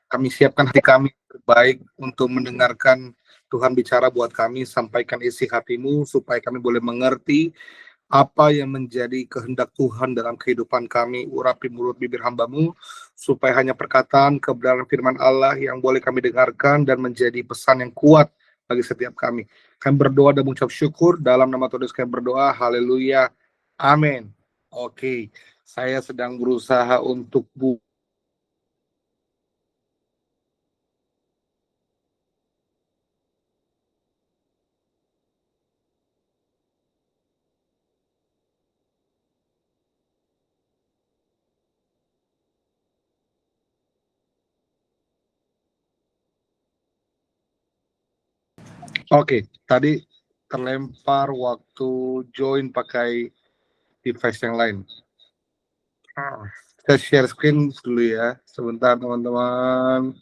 Kami siapkan hati kami terbaik untuk mendengarkan Tuhan bicara buat kami, sampaikan isi hatimu supaya kami boleh mengerti apa yang menjadi kehendak Tuhan dalam kehidupan kami. Urapi mulut bibir hambamu, supaya hanya perkataan kebenaran firman Allah yang boleh kami dengarkan dan menjadi pesan yang kuat bagi setiap kami. Kami berdoa dan mengucap syukur dalam nama Tuhan Yesus kami berdoa. Haleluya. Amin. Oke, saya sedang berusaha untuk Oke, tadi terlempar waktu join pakai device yang lain. Saya share screen dulu ya, sebentar teman-teman.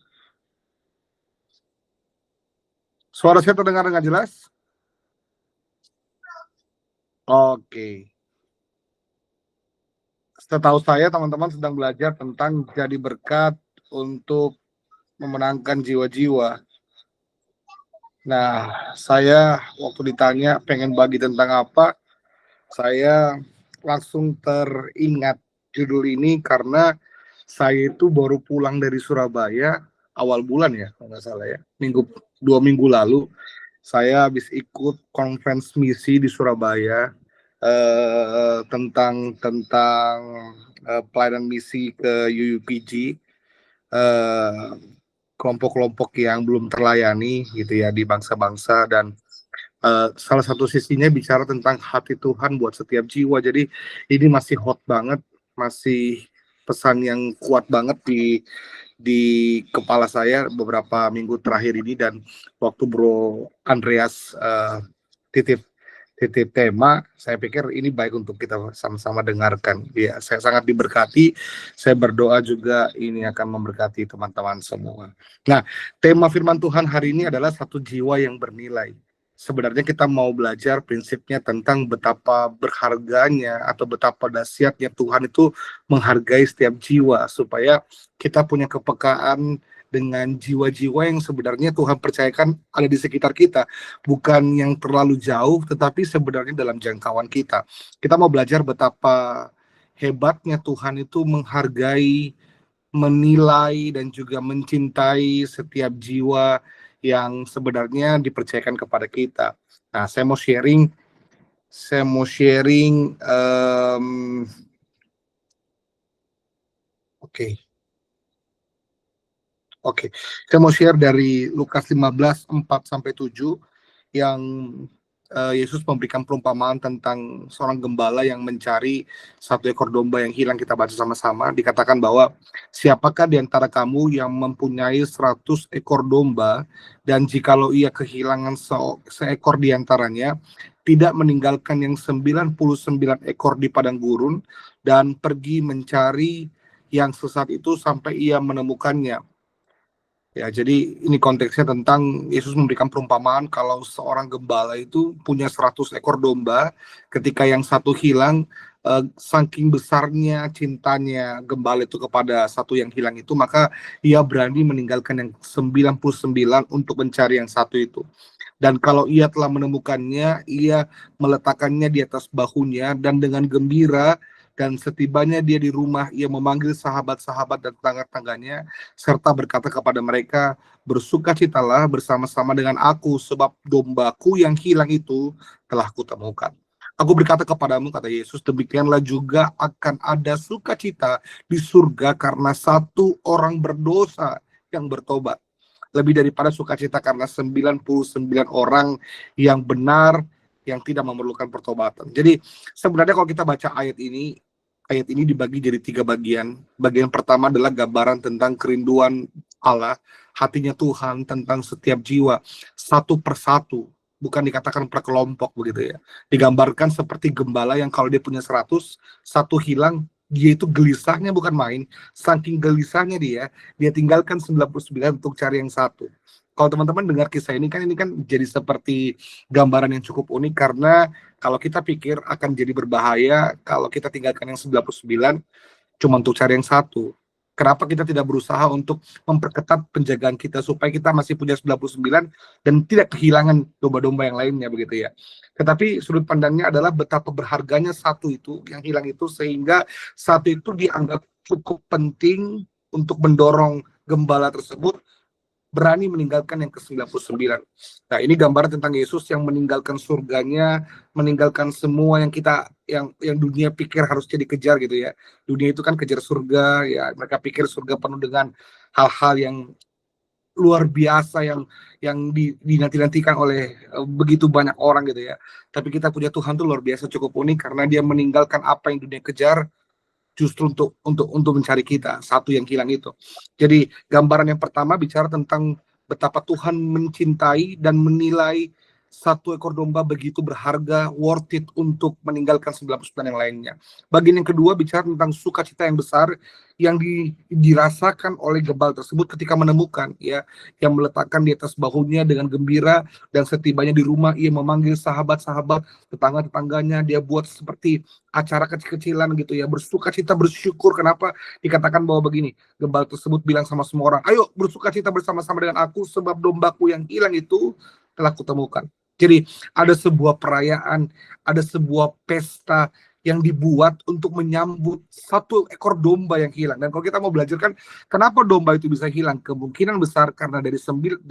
Suara saya terdengar dengan jelas? Oke. Setahu saya teman-teman sedang belajar tentang jadi berkat untuk memenangkan jiwa-jiwa. Nah, saya waktu ditanya pengen bagi tentang apa, saya langsung teringat judul ini karena saya itu baru pulang dari Surabaya awal bulan ya, kalau nggak salah ya, 2 minggu lalu. Saya habis ikut conference misi di Surabaya tentang pelayanan misi ke UUPG, kelompok-kelompok yang belum terlayani gitu ya di bangsa-bangsa, dan salah satu sisinya bicara tentang hati Tuhan buat setiap jiwa. Jadi ini masih hot banget, masih pesan yang kuat banget di kepala saya beberapa minggu terakhir ini. Dan waktu Bro Andreas titip tema, saya pikir ini baik untuk kita sama-sama dengarkan. Ya, saya sangat diberkati. Saya berdoa juga ini akan memberkati teman-teman semua. Nah, tema firman Tuhan hari ini adalah satu jiwa yang bernilai. Sebenarnya kita mau belajar prinsipnya tentang betapa berharganya atau betapa dahsyatnya Tuhan itu menghargai setiap jiwa, supaya kita punya kepekaan dengan jiwa-jiwa yang sebenarnya Tuhan percayakan ada di sekitar kita, bukan yang terlalu jauh, tetapi sebenarnya dalam jangkauan kita. Kita mau belajar betapa hebatnya Tuhan itu menghargai, menilai, dan juga mencintai setiap jiwa yang sebenarnya dipercayakan kepada kita. Nah, saya mau sharing Oke, saya mau share dari Lukas 15:4-7 yang Yesus memberikan perumpamaan tentang seorang gembala yang mencari satu ekor domba yang hilang. Kita baca sama-sama. Dikatakan bahwa siapakah di antara kamu yang mempunyai 100 ekor domba, dan jikalau ia kehilangan seekor di antaranya, tidak meninggalkan yang 99 ekor di padang gurun dan pergi mencari yang sesat itu sampai ia menemukannya. Ya, jadi ini konteksnya tentang Yesus memberikan perumpamaan kalau seorang gembala itu punya 100 ekor domba, ketika yang satu hilang, saking besarnya cintanya gembala itu kepada satu yang hilang itu, maka ia berani meninggalkan yang 99 untuk mencari yang satu itu. Dan kalau ia telah menemukannya, ia meletakkannya di atas bahunya, dan dengan gembira dan setibanya dia di rumah, ia memanggil sahabat-sahabat dan tetangga-tangganya, serta berkata kepada mereka, bersukacitalah bersama-sama dengan aku, sebab dombaku yang hilang itu telah kutemukan. Aku berkata kepadamu, kata Yesus, demikianlah juga akan ada sukacita di surga karena satu orang berdosa yang bertobat, lebih daripada sukacita karena 99 orang yang benar yang tidak memerlukan pertobatan. Jadi sebenarnya kalau kita baca ayat ini dibagi jadi 3 bagian. Bagian pertama adalah gambaran tentang kerinduan Allah, hatinya Tuhan tentang setiap jiwa, satu persatu, bukan dikatakan per kelompok begitu ya. Digambarkan seperti gembala yang kalau dia punya 100, satu hilang, dia itu gelisahnya bukan main. Saking gelisahnya dia tinggalkan 99 untuk cari yang satu. Kalau teman-teman dengar kisah ini kan jadi seperti gambaran yang cukup unik, karena kalau kita pikir akan jadi berbahaya kalau kita tinggalkan yang 99 cuma untuk cari yang satu. Kenapa kita tidak berusaha untuk memperketat penjagaan kita supaya kita masih punya 99 dan tidak kehilangan domba-domba yang lainnya begitu ya. Tetapi sudut pandangnya adalah betapa berharganya satu itu yang hilang itu, sehingga satu itu dianggap cukup penting untuk mendorong gembala tersebut berani meninggalkan yang ke-99. Nah, ini gambaran tentang Yesus yang meninggalkan surganya, meninggalkan semua yang kita yang dunia pikir harusnya dikejar gitu ya. Dunia itu kan kejar surga ya, mereka pikir surga penuh dengan hal-hal yang luar biasa yang dinanti-nantikan oleh begitu banyak orang gitu ya. Tapi kita punya Tuhan tuh luar biasa, cukup unik karena dia meninggalkan apa yang dunia kejar justru untuk mencari kita, satu yang hilang itu. Jadi gambaran yang pertama bicara tentang betapa Tuhan mencintai dan menilai satu ekor domba begitu berharga, worth it untuk meninggalkan 99 yang lainnya. Bagian yang kedua bicara tentang sukacita yang besar yang dirasakan oleh gembala tersebut ketika menemukan, ya, yang meletakkan di atas bahunya dengan gembira, dan setibanya di rumah ia memanggil sahabat-sahabat, tetangga-tetangganya, dia buat seperti acara kecil-kecilan gitu ya, bersukacita, bersyukur. Kenapa dikatakan bahwa begini, gembala tersebut bilang sama semua orang, ayo bersukacita bersama-sama dengan aku sebab dombaku yang hilang itu telah kutemukan. Jadi ada sebuah perayaan, ada sebuah pesta yang dibuat untuk menyambut satu ekor domba yang hilang. Dan kalau kita mau belajar kan, kenapa domba itu bisa hilang? Kemungkinan besar karena dari 100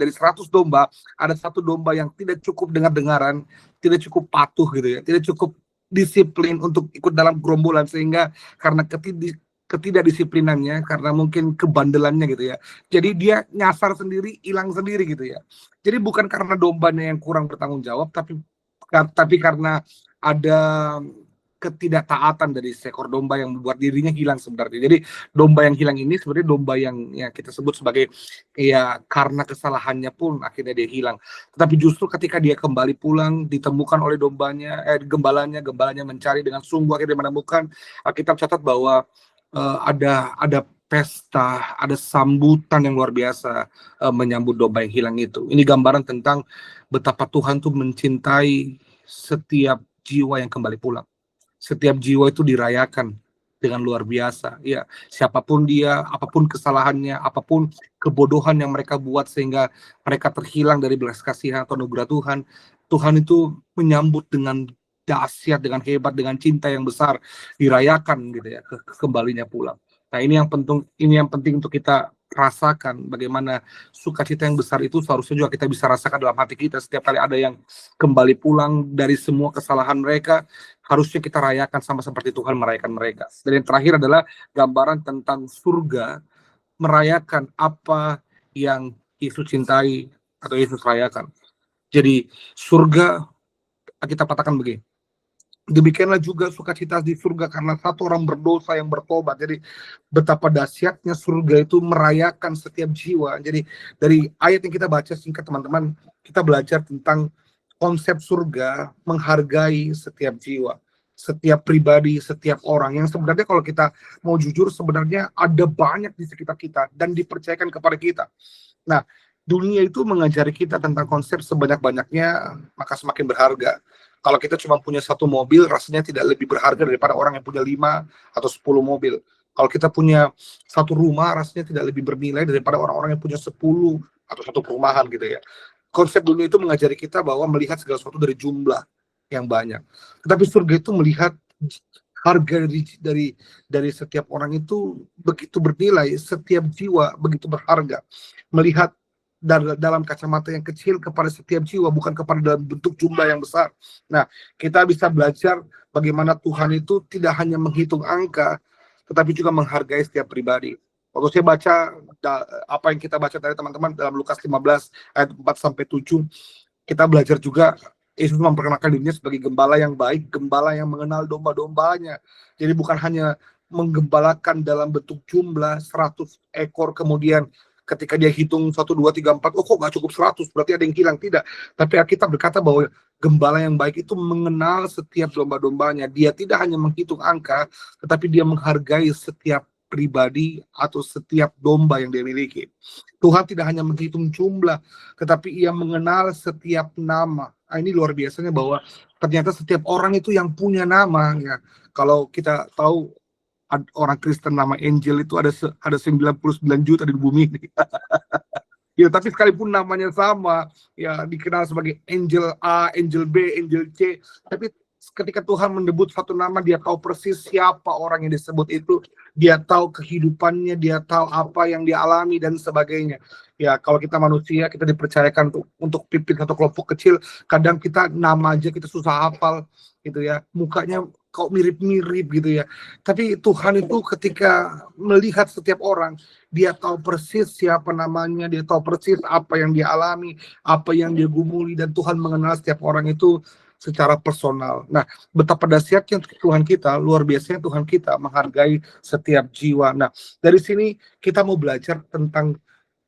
domba, ada satu domba yang tidak cukup dengar-dengaran, tidak cukup patuh gitu ya, tidak cukup disiplin untuk ikut dalam gerombolan, sehingga karena ketidakdisiplinannya, karena mungkin kebandelannya gitu ya, jadi dia nyasar sendiri, hilang sendiri gitu ya. Jadi bukan karena dombanya yang kurang bertanggung jawab, tapi karena ada ketidaktaatan dari seekor domba yang membuat dirinya hilang sebenarnya. Jadi domba yang hilang ini sebenarnya domba yang ya kita sebut sebagai ya karena kesalahannya pun akhirnya dia hilang. Tetapi justru ketika dia kembali pulang, ditemukan oleh gembalanya mencari dengan sungguh, akhirnya menemukan. Alkitab catat bahwa ada pesta, ada sambutan yang luar biasa menyambut domba yang hilang itu. Ini gambaran tentang betapa Tuhan tuh mencintai setiap jiwa yang kembali pulang. Setiap jiwa itu dirayakan dengan luar biasa. Ya, siapapun dia, apapun kesalahannya, apapun kebodohan yang mereka buat sehingga mereka terhilang dari belas kasihan atau anugerah Tuhan, Tuhan itu menyambut dengan dahsyat, dengan hebat, dengan cinta yang besar, dirayakan gitu ya, kembalinya pulang. Nah, ini yang penting untuk kita rasakan, bagaimana sukacita yang besar itu seharusnya juga kita bisa rasakan dalam hati kita setiap kali ada yang kembali pulang dari semua kesalahan mereka. Harusnya kita rayakan sama seperti Tuhan merayakan mereka. Dan yang terakhir adalah gambaran tentang surga merayakan apa yang Yesus cintai atau Yesus rayakan. Jadi surga, kita katakan begini, demikianlah juga sukacita di surga karena satu orang berdosa yang bertobat. Jadi betapa dahsyatnya surga itu merayakan setiap jiwa. Jadi dari ayat yang kita baca singkat teman-teman, kita belajar tentang konsep surga menghargai setiap jiwa, setiap pribadi, setiap orang yang sebenarnya kalau kita mau jujur sebenarnya ada banyak di sekitar kita dan dipercayakan kepada kita. Nah, dunia itu mengajari kita tentang konsep sebanyak-banyaknya maka semakin berharga. Kalau kita cuma punya satu mobil, rasanya tidak lebih berharga daripada orang yang punya 5 atau 10 mobil. Kalau kita punya satu rumah, rasanya tidak lebih bernilai daripada orang-orang yang punya 10 atau satu perumahan gitu ya. Konsep dunia itu mengajari kita bahwa melihat segala sesuatu dari jumlah yang banyak. Tetapi surga itu melihat harga dari setiap orang itu begitu bernilai, setiap jiwa begitu berharga. Melihat dalam kacamata yang kecil kepada setiap jiwa, bukan kepada dalam bentuk jumlah yang besar. Nah, kita bisa belajar bagaimana Tuhan itu tidak hanya menghitung angka, tetapi juga menghargai setiap pribadi. Waktu saya baca apa yang kita baca tadi teman-teman dalam Lukas 15 ayat 4-7, kita belajar juga Yesus memperkenalkan dirinya sebagai gembala yang baik, gembala yang mengenal domba-dombanya. Jadi bukan hanya menggembalakan dalam bentuk jumlah 100 ekor, kemudian ketika dia hitung 1, 2, 3, 4, oh kok nggak cukup 100, berarti ada yang hilang. Tidak. Tapi Alkitab berkata bahwa gembala yang baik itu mengenal setiap domba-dombanya. Dia tidak hanya menghitung angka, tetapi dia menghargai setiap pribadi atau setiap domba yang dia miliki. Tuhan tidak hanya menghitung jumlah, tetapi ia mengenal setiap nama. Nah, ini luar biasanya bahwa ternyata setiap orang itu yang punya nama. Ya. Kalau kita tahu orang Kristen nama Angel itu ada 99 juta di bumi ini. Ya, tapi sekalipun namanya sama, ya dikenal sebagai Angel A, Angel B, Angel C, tapi ketika Tuhan menyebut satu nama, dia tahu persis siapa orang yang disebut itu, dia tahu kehidupannya, dia tahu apa yang dialami dan sebagainya. Ya, kalau kita manusia, kita dipercayakan untuk pimpin satu kelompok kecil, kadang kita nama aja kita susah hafal gitu ya, mukanya kok mirip-mirip gitu ya. Tapi Tuhan itu ketika melihat setiap orang, dia tahu persis siapa namanya, dia tahu persis apa yang dia alami, apa yang dia gumuli, dan Tuhan mengenal setiap orang itu secara personal. Nah, betapa dahsyatnya Tuhan kita, luar biasanya Tuhan kita menghargai setiap jiwa. Nah, dari sini kita mau belajar tentang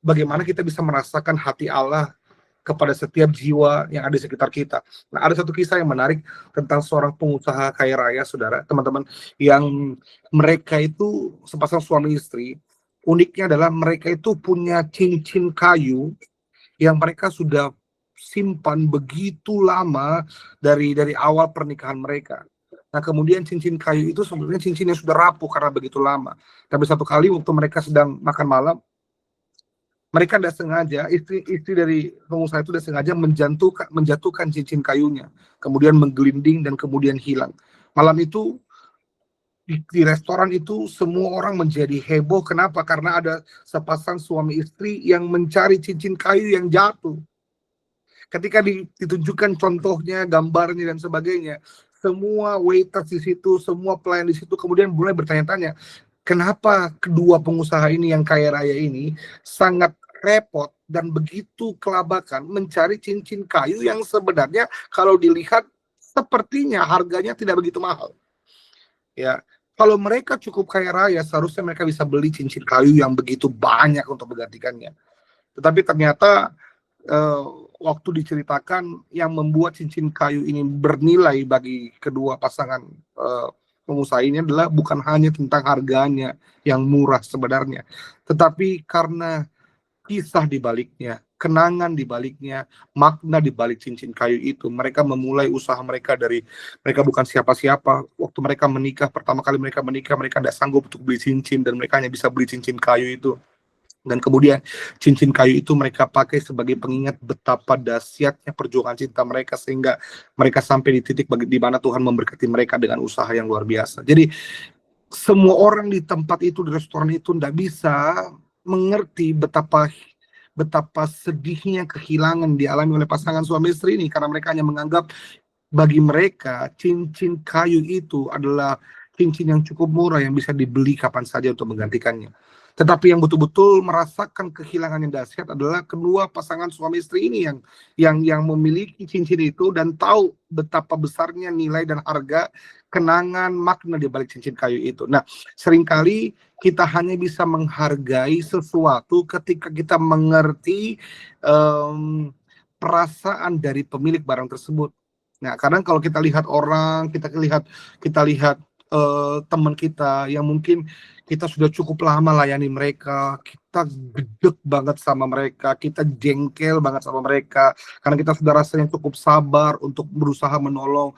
bagaimana kita bisa merasakan hati Allah kepada setiap jiwa yang ada di sekitar kita. Nah, ada satu kisah yang menarik tentang seorang pengusaha kaya raya, saudara, teman-teman, yang mereka itu sepasang suami istri. Uniknya adalah mereka itu punya cincin kayu yang mereka sudah simpan begitu lama dari awal pernikahan mereka. Nah, kemudian cincin kayu itu sebenarnya cincin yang sudah rapuh karena begitu lama. Tapi satu kali waktu mereka sedang makan malam, mereka tidak sengaja, istri dari pengusaha itu tidak sengaja menjatuhkan cincin kayunya, kemudian menggelinding dan kemudian hilang. Malam itu di restoran itu semua orang menjadi heboh. Kenapa? Karena ada sepasang suami istri yang mencari cincin kayu yang jatuh. Ketika ditunjukkan contohnya, gambarnya dan sebagainya, semua waiters di situ, semua pelayan di situ kemudian mulai bertanya-tanya, kenapa kedua pengusaha ini yang kaya raya ini sangat repot dan begitu kelabakan mencari cincin kayu yang sebenarnya kalau dilihat sepertinya harganya tidak begitu mahal. Ya, kalau mereka cukup kaya raya, seharusnya mereka bisa beli cincin kayu yang begitu banyak untuk menggantikannya. Tetapi ternyata waktu diceritakan yang membuat cincin kayu ini bernilai bagi kedua pasangan pengusaha ini adalah bukan hanya tentang harganya yang murah sebenarnya, tetapi karena kisah di baliknya, kenangan di baliknya, makna di balik cincin kayu itu. Mereka memulai usaha mereka dari mereka bukan siapa-siapa. Waktu mereka menikah, pertama kali mereka menikah, mereka tidak sanggup untuk beli cincin dan mereka hanya bisa beli cincin kayu itu. Dan kemudian cincin kayu itu mereka pakai sebagai pengingat betapa dahsyatnya perjuangan cinta mereka sehingga mereka sampai di titik di mana Tuhan memberkati mereka dengan usaha yang luar biasa. Jadi semua orang di tempat itu, di restoran itu tidak bisa mengerti betapa sedihnya kehilangan dialami oleh pasangan suami istri ini, karena mereka hanya menganggap bagi mereka cincin kayu itu adalah cincin yang cukup murah yang bisa dibeli kapan saja untuk menggantikannya. Tetapi yang betul-betul merasakan kehilangan yang dahsyat adalah kedua pasangan suami istri ini yang memiliki cincin itu dan tahu betapa besarnya nilai dan harga, kenangan, makna di balik cincin kayu itu. Nah, seringkali kita hanya bisa menghargai sesuatu ketika kita mengerti perasaan dari pemilik barang tersebut. Nah, kadang kalau kita lihat orang, kita lihat teman kita yang mungkin kita sudah cukup lama layani mereka, kita gedek banget sama mereka, kita jengkel banget sama mereka, karena kita sudah rasanya cukup sabar untuk berusaha menolong,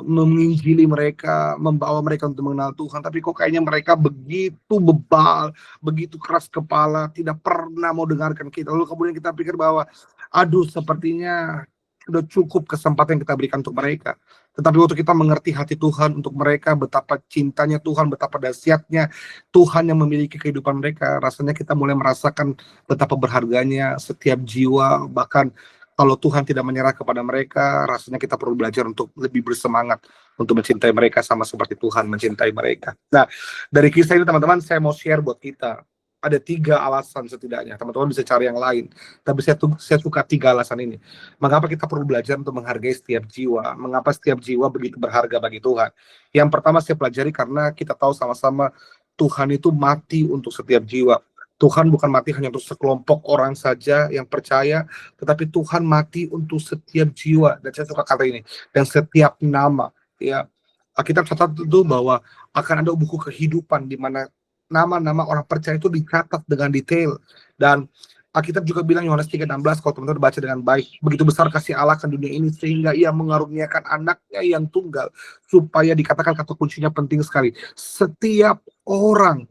menginjili mereka, membawa mereka untuk mengenal Tuhan, tapi kok kayaknya mereka begitu bebal, begitu keras kepala, tidak pernah mau dengarkan kita. Lalu kemudian kita pikir bahwa, aduh sepertinya sudah cukup kesempatan yang kita berikan untuk mereka. Tetapi waktu kita mengerti hati Tuhan untuk mereka, betapa cintanya Tuhan, betapa dahsyatnya Tuhan yang memiliki kehidupan mereka, rasanya kita mulai merasakan betapa berharganya setiap jiwa. Bahkan kalau Tuhan tidak menyerah kepada mereka, rasanya kita perlu belajar untuk lebih bersemangat untuk mencintai mereka sama seperti Tuhan mencintai mereka. Nah, dari kisah ini teman-teman, saya mau share buat kita. Ada 3 alasan setidaknya, teman-teman bisa cari yang lain, tapi saya suka 3 alasan ini. Mengapa kita perlu belajar untuk menghargai setiap jiwa? Mengapa setiap jiwa begitu berharga bagi Tuhan? Yang pertama saya pelajari karena kita tahu sama-sama Tuhan itu mati untuk setiap jiwa. Tuhan bukan mati hanya untuk sekelompok orang saja yang percaya, tetapi Tuhan mati untuk setiap jiwa. Dan saya suka kata ini, dan setiap nama. Ya, Alkitab catat itu bahwa akan ada buku kehidupan di mana nama-nama orang percaya itu dicatat dengan detail, dan Alkitab juga bilang Yohanes 3:16, kalau teman-teman baca dengan baik, begitu besar kasih Allah akan dunia ini sehingga ia mengaruniakan anaknya yang tunggal, supaya dikatakan kata kuncinya penting sekali. Setiap orang,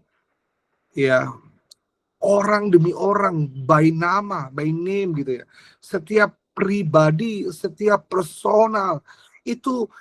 ya, orang demi orang, by nama, by name gitu ya. Setiap pribadi, setiap personal itu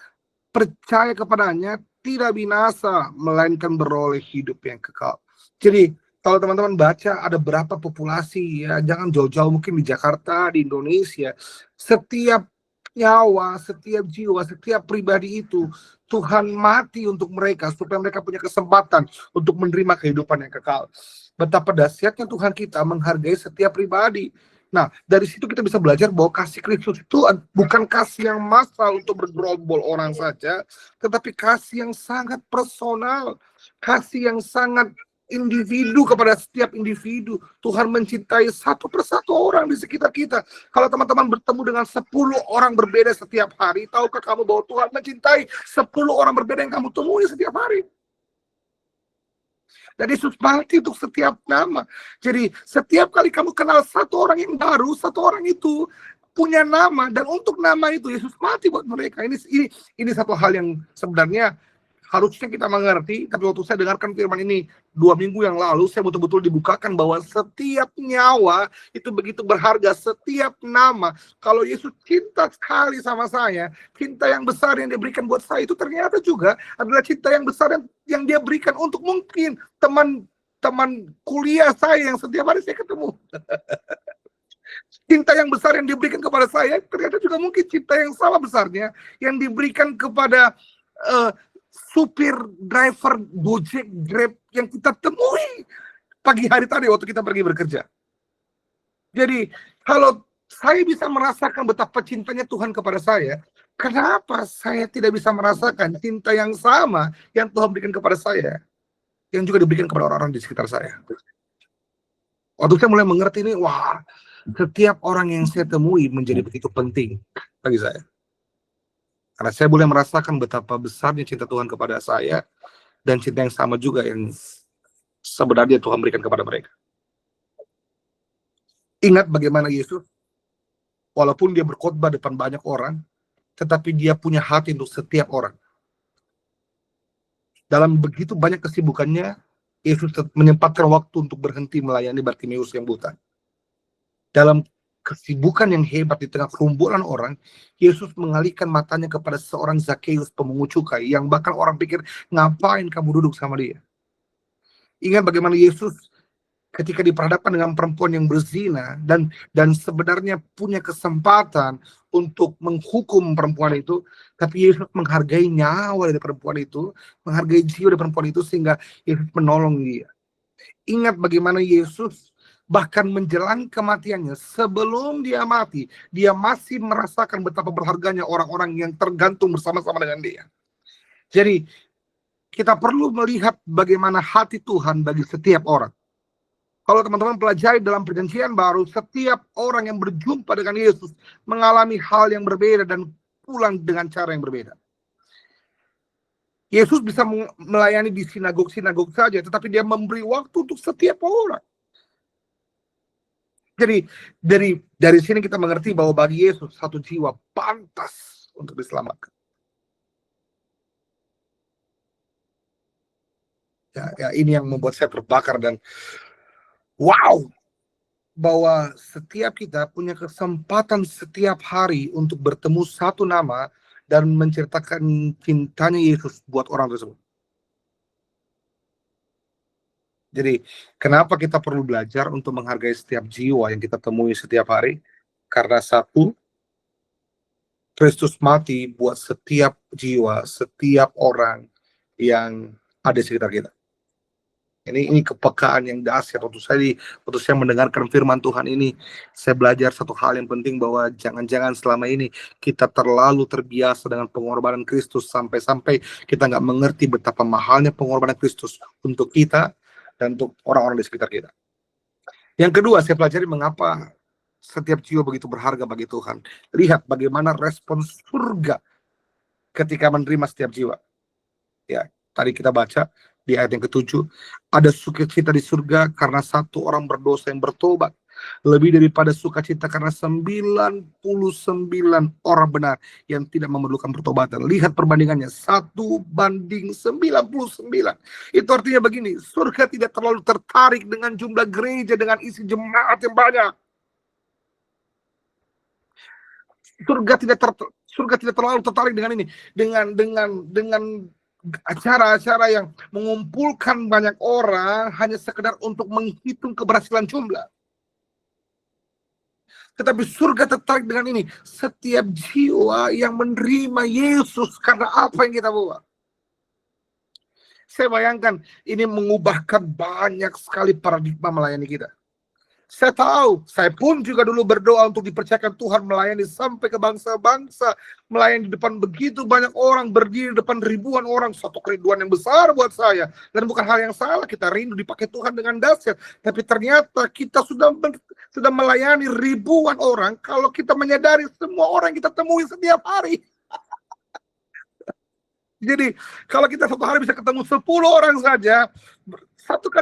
percaya kepadanya tidak binasa, melainkan beroleh hidup yang kekal. Jadi kalau teman-teman baca ada berapa populasi ya, jangan jauh-jauh, mungkin di Jakarta, di Indonesia, setiap nyawa, setiap jiwa, setiap pribadi itu Tuhan mati untuk mereka supaya mereka punya kesempatan untuk menerima kehidupan yang kekal. Betapa dahsyatnya Tuhan kita menghargai setiap pribadi. Nah, dari situ kita bisa belajar bahwa kasih Kristus itu bukan kasih yang massal untuk bergerombol orang saja, tetapi kasih yang sangat personal, kasih yang sangat individu kepada setiap individu. Tuhan mencintai satu persatu orang di sekitar kita. Kalau teman-teman bertemu dengan 10 orang berbeda setiap hari, tahukah kamu bahwa Tuhan mencintai 10 orang berbeda yang kamu temui setiap hari? Dan Yesus mati untuk setiap nama. Jadi setiap kali kamu kenal satu orang yang baru, satu orang itu punya nama, dan untuk nama itu Yesus mati buat mereka. Ini satu hal yang sebenarnya harusnya kita mengerti, tapi waktu saya dengarkan firman ini 2 minggu yang lalu, saya betul-betul dibukakan bahwa setiap nyawa itu begitu berharga, setiap nama. Kalau Yesus cinta sekali sama saya, cinta yang besar yang dia berikan buat saya itu ternyata juga adalah cinta yang besar yang dia berikan untuk mungkin teman kuliah saya yang setiap hari saya ketemu. Cinta yang besar yang diberikan kepada saya ternyata juga mungkin cinta yang sama besarnya yang diberikan kepada supir, driver, Gojek, Grab yang kita temui pagi hari tadi waktu kita pergi bekerja. Jadi kalau saya bisa merasakan betapa cintanya Tuhan kepada saya, kenapa saya tidak bisa merasakan cinta yang sama yang Tuhan berikan kepada saya, yang juga diberikan kepada orang-orang di sekitar saya? Waktu saya mulai mengerti ini, wah, setiap orang yang saya temui menjadi begitu penting bagi saya. Karena saya boleh merasakan betapa besarnya cinta Tuhan kepada saya, dan cinta yang sama juga yang sebenarnya Tuhan berikan kepada mereka. Ingat bagaimana Yesus, walaupun dia berkhotbah depan banyak orang, tetapi dia punya hati untuk setiap orang. Dalam begitu banyak kesibukannya, Yesus menyempatkan waktu untuk berhenti melayani Bartimeus yang buta. Dalam kesibukan yang hebat di tengah kerumbulan orang, Yesus mengalihkan matanya kepada seorang Zakheus, pemungut cukai, yang bahkan orang pikir, ngapain kamu duduk sama dia? Ingat bagaimana Yesus ketika diperhadapkan dengan perempuan yang berzina dan sebenarnya punya kesempatan untuk menghukum perempuan itu, tapi Yesus menghargai nyawa dari perempuan itu, menghargai jiwa dari perempuan itu, sehingga Yesus menolong dia. Ingat bagaimana Yesus bahkan menjelang kematiannya, sebelum dia mati, dia masih merasakan betapa berharganya orang-orang yang tergantung bersama-sama dengan dia. Jadi kita perlu melihat bagaimana hati Tuhan bagi setiap orang. Kalau teman-teman pelajari dalam perjanjian baru, setiap orang yang berjumpa dengan Yesus mengalami hal yang berbeda dan pulang dengan cara yang berbeda. Yesus bisa melayani di sinagog-sinagog saja, tetapi dia memberi waktu untuk setiap orang. Jadi dari sini kita mengerti bahwa bagi Yesus satu jiwa pantas untuk diselamatkan. Ya, ini yang membuat saya terbakar dan wow, bahwa setiap kita punya kesempatan setiap hari untuk bertemu satu nama dan menceritakan cintanya Yesus buat orang tersebut. Jadi kenapa kita perlu belajar untuk menghargai setiap jiwa yang kita temui setiap hari? Karena satu, Kristus mati buat setiap jiwa, setiap orang yang ada di sekitar kita. Ini kepekaan yang dahsyat. Waktu saya mendengarkan firman Tuhan ini, saya belajar satu hal yang penting, bahwa jangan-jangan selama ini kita terlalu terbiasa dengan pengorbanan Kristus sampai-sampai kita nggak mengerti betapa mahalnya pengorbanan Kristus untuk kita dan untuk orang-orang di sekitar kita. Yang kedua, saya pelajari mengapa setiap jiwa begitu berharga bagi Tuhan. Lihat bagaimana respon surga ketika menerima setiap jiwa. Ya, tadi kita baca di ayat yang ke-7, ada sukacita di surga karena satu orang berdosa yang bertobat. lebih daripada sukacita karena 99 orang benar yang tidak memerlukan pertobatan. Lihat perbandingannya, 1:99. Itu artinya begini, surga tidak terlalu tertarik dengan jumlah gereja, dengan isi jemaat yang banyak. Surga tidak terlalu tertarik dengan ini, dengan acara-acara yang mengumpulkan banyak orang hanya sekedar untuk menghitung keberhasilan jumlah. Tetapi surga tertarik dengan ini, setiap jiwa yang menerima Yesus karena apa yang kita bawa. Saya bayangkan ini mengubahkan banyak sekali paradigma melayani kita. Saya tahu, saya pun juga dulu berdoa untuk dipercayakan Tuhan melayani sampai ke bangsa-bangsa, melayani di depan begitu banyak orang, berdiri di depan ribuan orang, satu kerinduan yang besar buat saya. Dan bukan hal yang salah, kita rindu dipakai Tuhan dengan dahsyat. Tapi ternyata kita sudah melayani ribuan orang, kalau kita menyadari semua orang yang kita temui setiap hari. Jadi, kalau kita satu hari bisa ketemu 10 orang saja, satu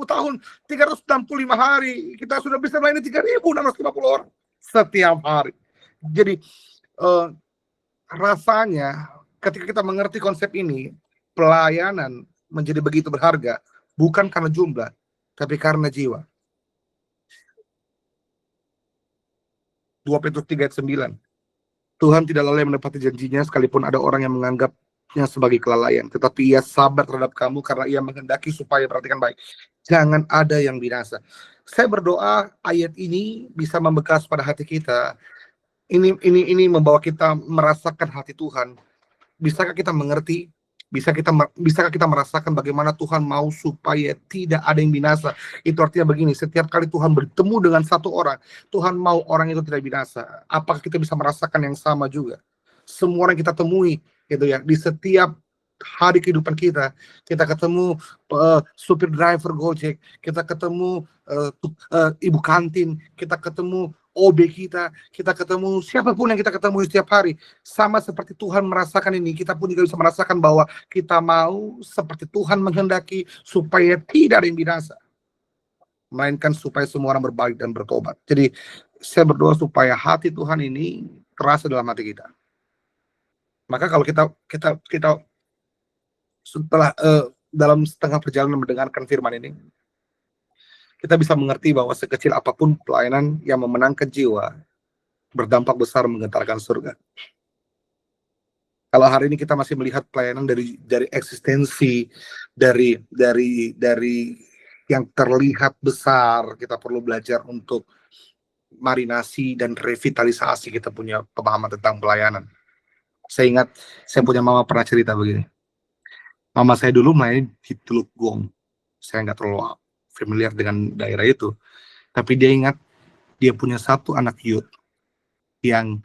tahun 365 hari kita sudah bisa melayani 3.650 orang setiap hari. Jadi rasanya ketika kita mengerti konsep ini, pelayanan menjadi begitu berharga bukan karena jumlah, tapi karena jiwa. 2 Petrus 3:9. Tuhan tidak lalai menepati janjinya sekalipun ada orang yang menganggapnya sebagai kelalaian, tetapi ia sabar terhadap kamu karena ia menghendaki supaya, perhatikan baik, jangan ada yang binasa. Saya berdoa ayat ini bisa membekas pada hati kita. Ini membawa kita merasakan hati Tuhan. Bisakah kita mengerti? Bisakah kita merasakan bagaimana Tuhan mau supaya tidak ada yang binasa? Itu artinya begini, setiap kali Tuhan bertemu dengan satu orang, Tuhan mau orang itu tidak binasa. Apakah kita bisa merasakan yang sama juga? Semua orang kita temui, gitu ya, di setiap hari kehidupan kita ketemu supir driver Gojek, kita ketemu ibu kantin, kita ketemu OB kita ketemu siapapun yang kita ketemu setiap hari. Sama seperti Tuhan merasakan ini, kita pun juga bisa merasakan bahwa kita mau seperti Tuhan menghendaki supaya tidak ada yang binasa, melainkan supaya semua orang berbalik dan bertobat. Jadi saya berdoa supaya hati Tuhan ini terasa dalam hati kita. Maka kalau kita setelah dalam setengah perjalanan mendengarkan firman ini, kita bisa mengerti bahwa sekecil apapun pelayanan yang memenangkan jiwa berdampak besar menggentarkan surga. Kalau hari ini kita masih melihat pelayanan dari eksistensi, dari yang terlihat besar, kita perlu belajar untuk marinasi dan revitalisasi kita punya pemahaman tentang pelayanan. Saya ingat, saya punya mama pernah cerita begini. Mama saya dulu main di Teluk Gong. Saya nggak terlalu familiar dengan daerah itu, tapi dia ingat dia punya satu anak youth yang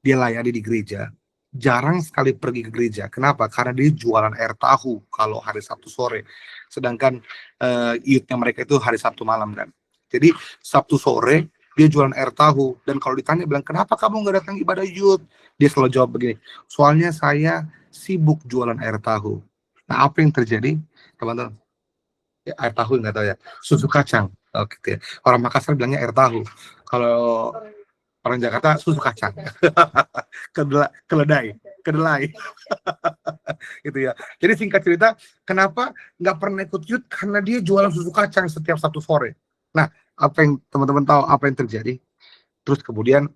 dia layani di gereja, jarang sekali pergi ke gereja. Kenapa? Karena dia jualan air tahu kalau hari Sabtu sore, sedangkan youth-nya mereka itu hari Sabtu malam kan. Jadi Sabtu sore dia jualan air tahu, dan kalau ditanya bilang, kenapa kamu nggak datang ibadah youth? Dia selalu jawab begini, soalnya saya sibuk jualan air tahu. Nah, apa yang terjadi, teman-teman? Ya, air tahu nggak tahu ya, susu kacang. Gitu ya. Orang Makassar bilangnya air tahu, kalau orang Jakarta susu kacang. kedelai gitu ya. Jadi singkat cerita, kenapa nggak pernah ikut youth? Karena dia jualan susu kacang setiap Sabtu sore. Nah, apa yang teman-teman tahu apa yang terjadi? Terus kemudian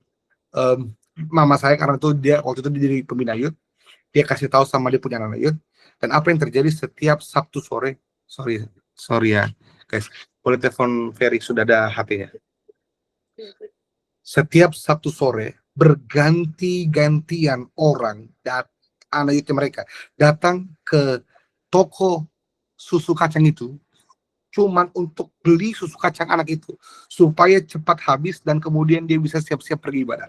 mama saya, karena itu dia waktu itu dia jadi pembina youth, dia kasih tahu sama dia punya anak youth, dan apa yang terjadi setiap Sabtu sore, sorry ya guys, boleh telepon Ferry, sudah ada HP-nya. Setiap Sabtu sore berganti-gantian orang anak youth mereka datang ke toko susu kacang itu cuman untuk beli susu kacang anak itu supaya cepat habis dan kemudian dia bisa siap-siap pergi ibadah.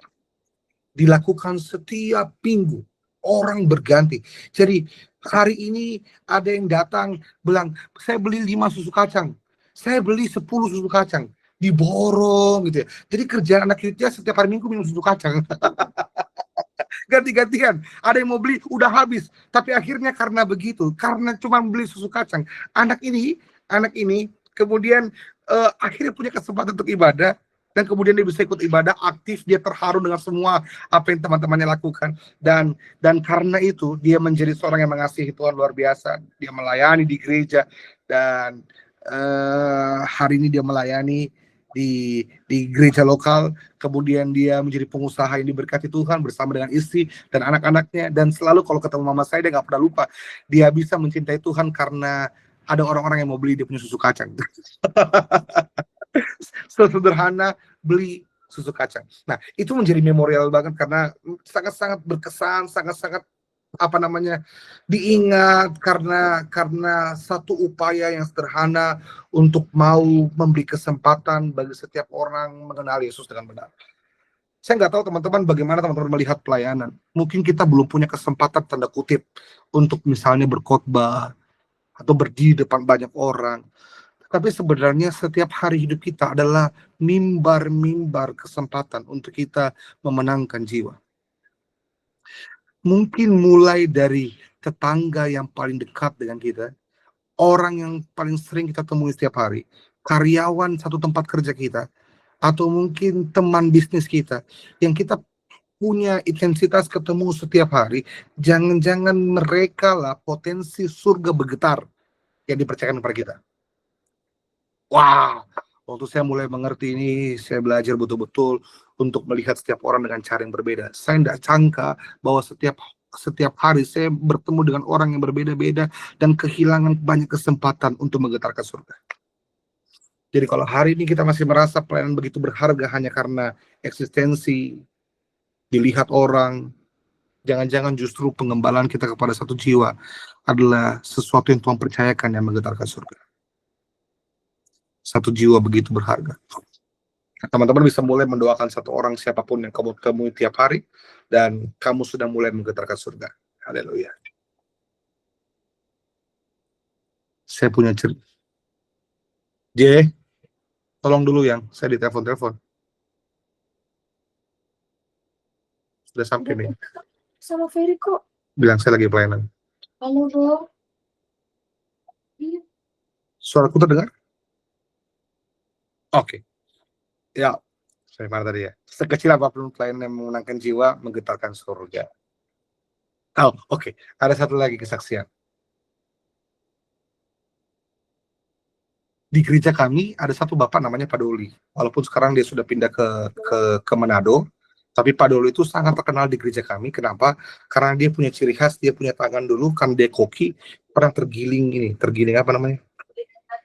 Dilakukan setiap minggu, orang berganti. Jadi hari ini ada yang datang bilang, saya beli 5 susu kacang, saya beli 10 susu kacang, diborong gitu ya. Jadi kerjaan anak youth setiap hari Minggu minum susu kacang. Ganti-gantian, ada yang mau beli udah habis, tapi akhirnya karena begitu, karena cuma beli susu kacang, anak ini kemudian akhirnya punya kesempatan untuk ibadah, dan kemudian dia bisa ikut ibadah aktif, dia terharu dengan semua apa yang teman-temannya lakukan, dan karena itu dia menjadi seorang yang mengasihi Tuhan luar biasa. Dia melayani di gereja, dan hari ini dia melayani di gereja lokal. Kemudian dia menjadi pengusaha yang diberkati Tuhan bersama dengan istri dan anak-anaknya, dan selalu kalau ketemu mama saya, dia nggak pernah lupa dia bisa mencintai Tuhan karena ada orang-orang yang mau beli dia punya susu kacang. Sederhana, beli susu kacang. Nah, itu menjadi memorial banget karena sangat-sangat berkesan, sangat-sangat diingat, karena satu upaya yang sederhana untuk mau memberi kesempatan bagi setiap orang mengenal Yesus dengan benar. Saya nggak tahu teman-teman bagaimana teman-teman melihat pelayanan. Mungkin kita belum punya kesempatan tanda kutip untuk misalnya berkhotbah atau berdiri depan banyak orang. Tapi sebenarnya setiap hari hidup kita adalah mimbar-mimbar kesempatan untuk kita memenangkan jiwa. Mungkin mulai dari tetangga yang paling dekat dengan kita, orang yang paling sering kita temui setiap hari, karyawan satu tempat kerja kita, atau mungkin teman bisnis kita, yang kita punya intensitas ketemu setiap hari. Jangan-jangan mereka lah potensi surga bergetar yang dipercayakan kepada kita. Wow, waktu saya mulai mengerti ini, saya belajar betul-betul untuk melihat setiap orang dengan cara yang berbeda. Saya tidak sangka bahwa setiap hari saya bertemu dengan orang yang berbeda-beda dan kehilangan banyak kesempatan untuk menggetarkan surga. Jadi kalau hari ini kita masih merasa pelayanan begitu berharga hanya karena eksistensi, dilihat orang, jangan-jangan justru pengembalaan kita kepada satu jiwa adalah sesuatu yang Tuhan percayakan yang menggetarkan surga. Satu jiwa begitu berharga. Teman-teman bisa mulai mendoakan satu orang siapapun yang kamu temui tiap hari, dan kamu sudah mulai menggetarkan surga. Haleluya. Saya punya cerita. J, tolong dulu yang saya ditelepon-telepon. Sudah sampai nih. Sama Ferry kok. Bilang saya lagi pelayanan. Halo, Bro. Suaraku terdengar? Oke. Ya, saya marah tadi ya. Sekecil apapun pelayanan yang memenangkan jiwa, menggetarkan surga. Oh, oke. Ada satu lagi kesaksian. Di gereja kami ada satu bapak namanya Pak Doli. Walaupun sekarang dia sudah pindah ke Manado, tapi Pak Doli itu sangat terkenal di gereja kami. Kenapa? Karena dia punya ciri khas, dia punya tangan dulu kan dia koki, pernah tergiling apa namanya?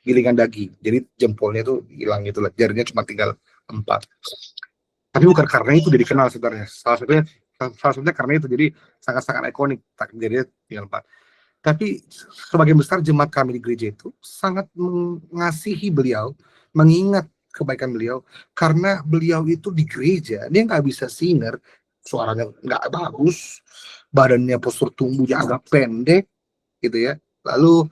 Gilingan daging. Jadi jempolnya tuh hilang gitu lah, jarinya cuma tinggal 4. Tapi bukan karena itu dia dikenal sebenarnya. Salah satunya karena itu, jadi sangat-sangat ikonik. Jadinya tinggal 4. Tapi sebagian besar jemaat kami di gereja itu sangat mengasihi beliau, mengingat kebaikan beliau, karena beliau itu di gereja, dia nggak bisa singer, suaranya nggak bagus, badannya postur tubuhnya agak pendek, gitu ya. Lalu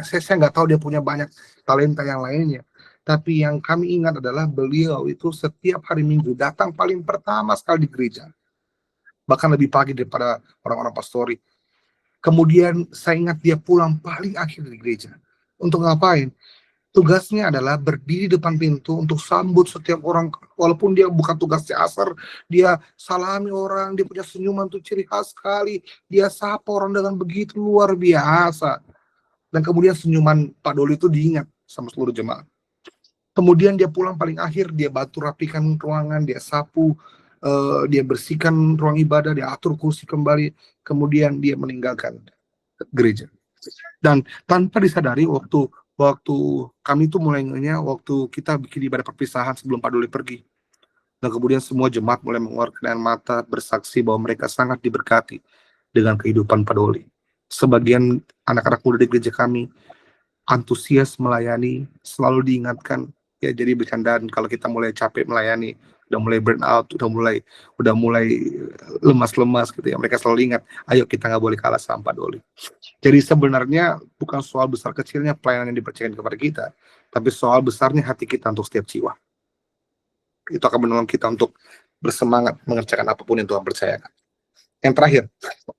saya nggak tahu dia punya banyak talenta yang lainnya. Tapi yang kami ingat adalah beliau itu setiap hari Minggu datang paling pertama sekali di gereja, bahkan lebih pagi daripada orang-orang pastori. Kemudian saya ingat dia pulang paling akhir dari gereja. Untuk ngapain? Tugasnya adalah berdiri depan pintu untuk sambut setiap orang. Walaupun dia bukan tugasnya asar, dia salami orang, dia punya senyuman tuh ciri khas sekali. Dia sapa orang dengan begitu luar biasa. Dan kemudian senyuman Pak Doli itu diingat sama seluruh jemaat. Kemudian dia pulang paling akhir, dia bantu rapikan ruangan, dia sapu, dia bersihkan ruang ibadah, dia atur kursi kembali, kemudian dia meninggalkan gereja. Dan tanpa disadari waktu kami itu mulainya waktu kita bikin ibadah perpisahan sebelum Pak Doli pergi. Dan kemudian semua jemaat mulai mengeluarkan air mata bersaksi bahwa mereka sangat diberkati dengan kehidupan Pak Doli. Sebagian anak-anak muda di gereja kami antusias melayani, selalu diingatkan, ya jadi bercandaan kalau kita mulai capek melayani, udah mulai burn out, udah mulai lemas-lemas gitu ya, mereka selalu ingat, ayo kita nggak boleh kalah sama Pak Doli. Jadi sebenarnya bukan soal besar kecilnya pelayanan yang dipercayakan kepada kita, tapi soal besarnya hati kita untuk setiap jiwa. Itu akan menolong kita untuk bersemangat mengerjakan apapun yang Tuhan percayakan. Yang terakhir,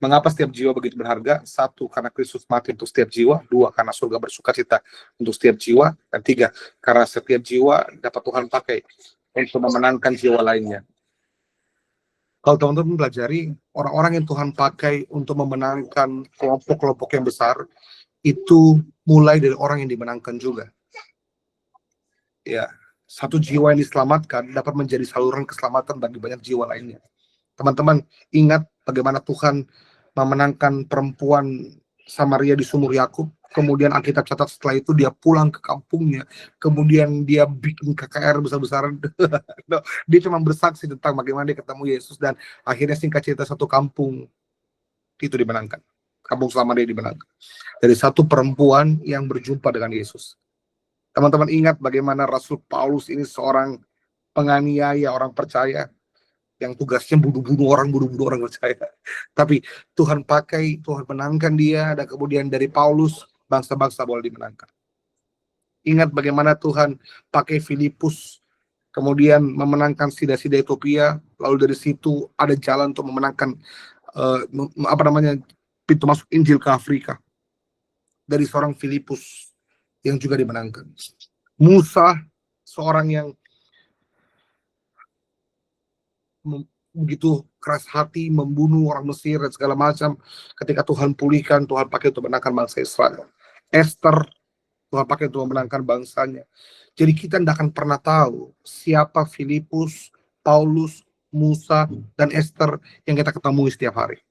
mengapa setiap jiwa begitu berharga? 1, karena Kristus mati untuk setiap jiwa. 2, karena surga bersukacita untuk setiap jiwa. Dan 3, karena setiap jiwa dapat Tuhan pakai untuk memenangkan jiwa lainnya. Kalau teman-teman pelajari, orang-orang yang Tuhan pakai untuk memenangkan kelompok-kelompok yang besar, itu mulai dari orang yang dimenangkan juga. Ya, 1 jiwa yang diselamatkan dapat menjadi saluran keselamatan bagi banyak jiwa lainnya. Teman-teman ingat bagaimana Tuhan memenangkan perempuan Samaria di sumur Yakub. Kemudian Alkitab catat setelah itu dia pulang ke kampungnya. Kemudian dia bikin KKR besar-besaran. Dia cuma bersaksi tentang bagaimana dia ketemu Yesus. Dan akhirnya singkat cerita 1 kampung itu dimenangkan. Kampung Samaria dimenangkan. Dari 1 perempuan yang berjumpa dengan Yesus. Teman-teman ingat bagaimana Rasul Paulus ini seorang penganiaya orang percaya. Yang tugasnya bunuh-bunuh orang percaya. Tapi Tuhan pakai, Tuhan menangkan dia, dan kemudian dari Paulus, bangsa-bangsa boleh dimenangkan. Ingat bagaimana Tuhan pakai Filipus, kemudian memenangkan sida-sida Ethiopia, lalu dari situ ada jalan untuk memenangkan pintu masuk Injil ke Afrika. Dari seorang Filipus yang juga dimenangkan. Musa, seorang yang begitu keras hati, membunuh orang Mesir dan segala macam. Ketika Tuhan pulihkan, Tuhan pakai untuk memenangkan bangsa Israel. Esther, Tuhan pakai untuk memenangkan bangsanya. Jadi kita tidak akan pernah tahu siapa Filipus, Paulus, Musa, dan Esther yang kita ketemu setiap hari.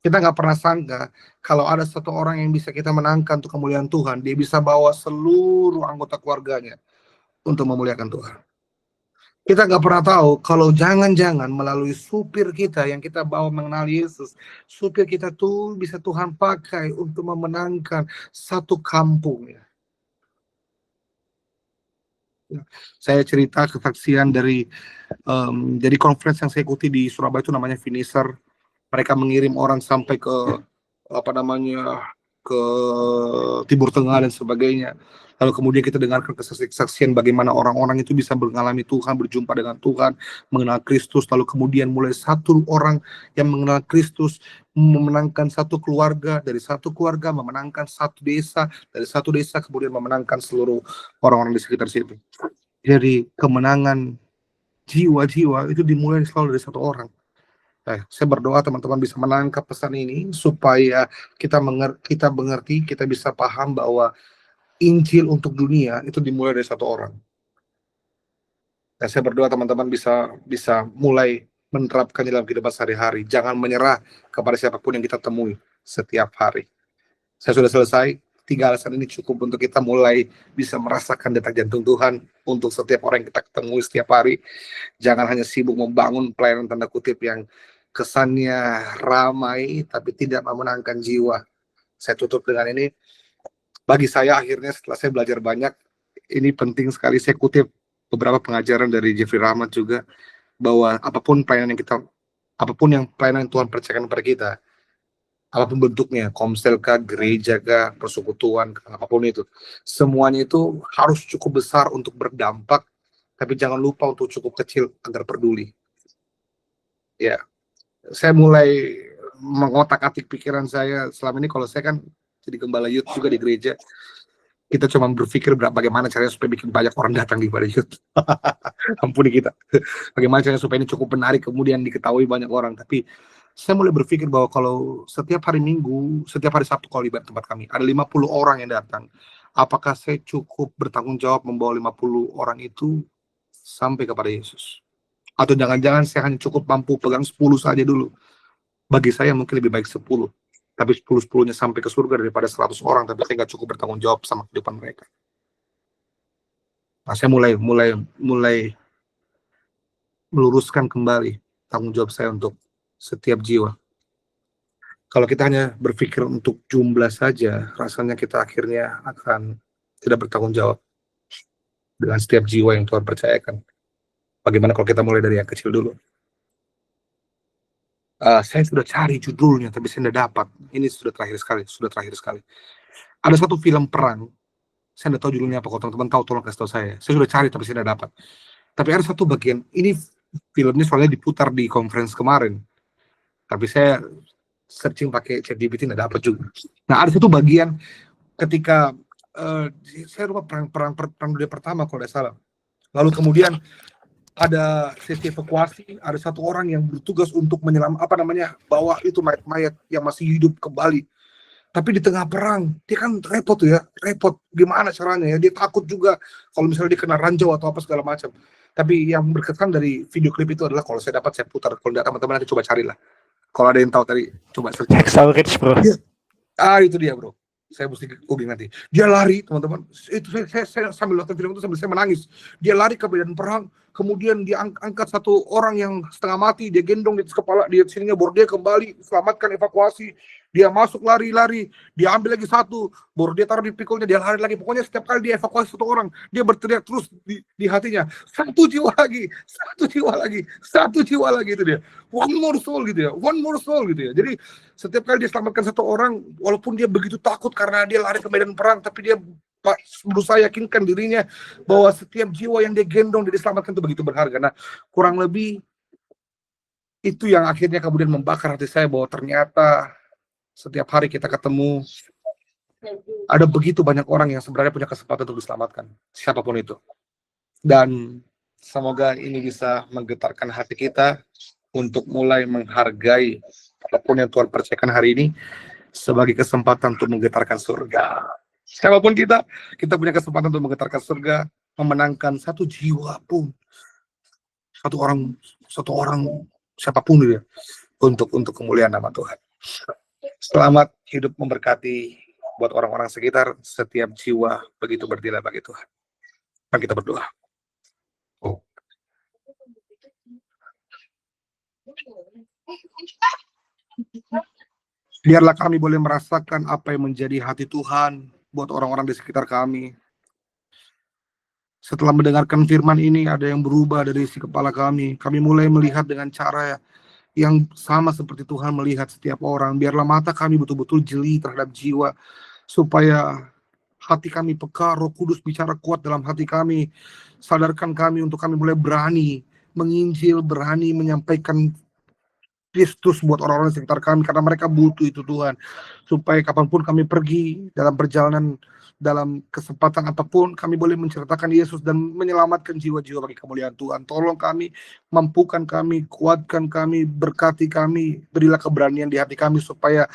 Kita nggak pernah sangka kalau ada 1 orang yang bisa kita menangkan untuk kemuliaan Tuhan, dia bisa bawa seluruh anggota keluarganya untuk memuliakan Tuhan. Kita nggak pernah tahu kalau jangan-jangan melalui supir kita yang kita bawa mengenal Yesus, supir kita tuh bisa Tuhan pakai untuk memenangkan 1 kampung. Saya cerita kesaksian dari conference yang saya ikuti di Surabaya itu namanya Finisher. Mereka mengirim orang sampai ke ke Timur Tengah dan sebagainya. Lalu kemudian kita dengarkan kesaksian bagaimana orang-orang itu bisa mengalami Tuhan, berjumpa dengan Tuhan, mengenal Kristus. Lalu kemudian mulai 1 orang yang mengenal Kristus memenangkan 1 keluarga, dari 1 keluarga memenangkan 1 desa, dari 1 desa kemudian memenangkan seluruh orang-orang di sekitar situ. Jadi kemenangan jiwa-jiwa itu dimulai selalu dari 1 orang. Saya berdoa teman-teman bisa menangkap pesan ini supaya kita mengerti, kita bisa paham bahwa Injil untuk dunia itu dimulai dari 1 orang. Dan saya berdoa teman-teman bisa mulai menerapkan dalam kehidupan sehari-hari. Jangan menyerah kepada siapapun yang kita temui setiap hari. Saya sudah selesai. 3 alasan ini cukup untuk kita mulai bisa merasakan detak jantung Tuhan untuk setiap orang yang kita ketemu setiap hari. Jangan hanya sibuk membangun pelayanan tanda kutip yang kesannya ramai tapi tidak memenangkan jiwa. Saya tutup dengan ini. Bagi saya akhirnya setelah saya belajar banyak, ini penting sekali. Saya kutip beberapa pengajaran dari Jeffrey Rahmat juga, bahwa apapun pelayanan yang Tuhan percayakan kepada kita, apapun bentuknya, komsel kah, gereja kah, persekutuan kah, apapun itu, semuanya itu harus cukup besar untuk berdampak, tapi jangan lupa untuk cukup kecil agar peduli. Ya, saya mulai mengotak-atik pikiran saya selama ini. Kalau saya kan jadi gembala youth juga di gereja, kita cuma berpikir bagaimana caranya supaya bikin banyak orang datang di pada youth. Ampuni kita. Bagaimana caranya supaya ini cukup menarik kemudian diketahui banyak orang. Tapi saya mulai berpikir bahwa kalau setiap hari Minggu, setiap hari Sabtu kalau di tempat kami ada 50 orang yang datang, apakah saya cukup bertanggung jawab membawa 50 orang itu sampai kepada Yesus? Atau jangan-jangan saya hanya cukup mampu pegang 10 saja dulu? Bagi saya mungkin lebih baik 10. Tapi 10-10-nya sampai ke surga daripada 100 orang, tapi saya nggak cukup bertanggung jawab sama kehidupan mereka. Nah, saya mulai meluruskan kembali tanggung jawab saya untuk setiap jiwa. Kalau kita hanya berpikir untuk jumlah saja, rasanya kita akhirnya akan tidak bertanggung jawab dengan setiap jiwa yang Tuhan percayakan. Bagaimana kalau kita mulai dari yang kecil dulu? Saya sudah cari judulnya, tapi saya tidak dapat. Ini sudah terakhir sekali. Ada 1 film perang, saya tidak tahu judulnya apa. Kalau teman-teman tahu, tolong kasih tahu saya. Saya sudah cari, tapi saya tidak dapat. Tapi ada 1 bagian, ini filmnya soalnya diputar di conference kemarin. Tapi saya searching pakai ChatGPT nggak dapat juga. Nah, ada satu bagian ketika saya lupa perang dunia pertama kalau tidak salah. Lalu kemudian ada sesi evakuasi, ada satu orang yang bertugas untuk bawa itu mayat-mayat yang masih hidup kembali. Tapi di tengah perang, dia kan repot gimana caranya ya, dia takut juga kalau misalnya dia kena ranjau atau apa segala macam. Tapi yang berkesan dari video klip itu adalah, kalau saya dapat saya putar, kalau tidak teman-teman nanti coba carilah. Kalau ada yang tahu tadi, coba search. Hacksaw Ridge, bro. Itu dia, bro. Saya mesti googling nanti. Dia lari, teman-teman. Itu saya sambil nonton film itu sambil saya menangis. Dia lari ke medan perang, kemudian dia angkat satu orang yang setengah mati, dia gendong di atas kepala, dia sininya baru dia kembali, selamatkan, evakuasi. Dia masuk lari, dia ambil lagi satu, baru dia taruh di pikulnya, dia lari lagi. Pokoknya setiap kali dia evakuasi satu orang, dia berteriak terus di hatinya, satu jiwa lagi itu dia. One more soul gitu ya. Jadi setiap kali dia selamatkan satu orang, walaupun dia begitu takut karena dia lari ke medan perang, tapi dia berusaha yakinkan dirinya bahwa setiap jiwa yang dia gendong, dia diselamatkan itu begitu berharga. Nah, kurang lebih itu yang akhirnya kemudian membakar hati saya, bahwa ternyata setiap hari kita ketemu, ada begitu banyak orang yang sebenarnya punya kesempatan untuk diselamatkan, siapapun itu. Dan semoga ini bisa menggetarkan hati kita untuk mulai menghargai apapun yang Tuhan percayakan hari ini sebagai kesempatan untuk menggetarkan surga. Siapapun kita punya kesempatan untuk menggetarkan surga, memenangkan satu jiwa pun, satu orang siapapun dia, untuk kemuliaan nama Tuhan. Selamat hidup memberkati buat orang-orang sekitar, setiap jiwa begitu berdilai bagi Tuhan. Mari kita berdoa. Biarlah kami boleh merasakan apa yang menjadi hati Tuhan buat orang-orang di sekitar kami. Setelah mendengarkan firman ini, ada yang berubah dari isi kepala kami. Kami mulai melihat dengan cara yang sama seperti Tuhan melihat setiap orang. Biarlah mata kami betul-betul jeli terhadap jiwa, supaya hati kami peka, Roh Kudus bicara kuat dalam hati kami. Sadarkan kami untuk kami mulai berani menginjil, berani menyampaikan Kristus buat orang-orang di sekitar kami, karena mereka butuh itu Tuhan. Supaya kapanpun kami pergi dalam perjalanan, dalam kesempatan apapun, kami boleh menceritakan Yesus dan menyelamatkan jiwa-jiwa bagi kemuliaan Tuhan. Tolong kami, mampukan kami, kuatkan kami, berkati kami, berilah keberanian di hati kami supaya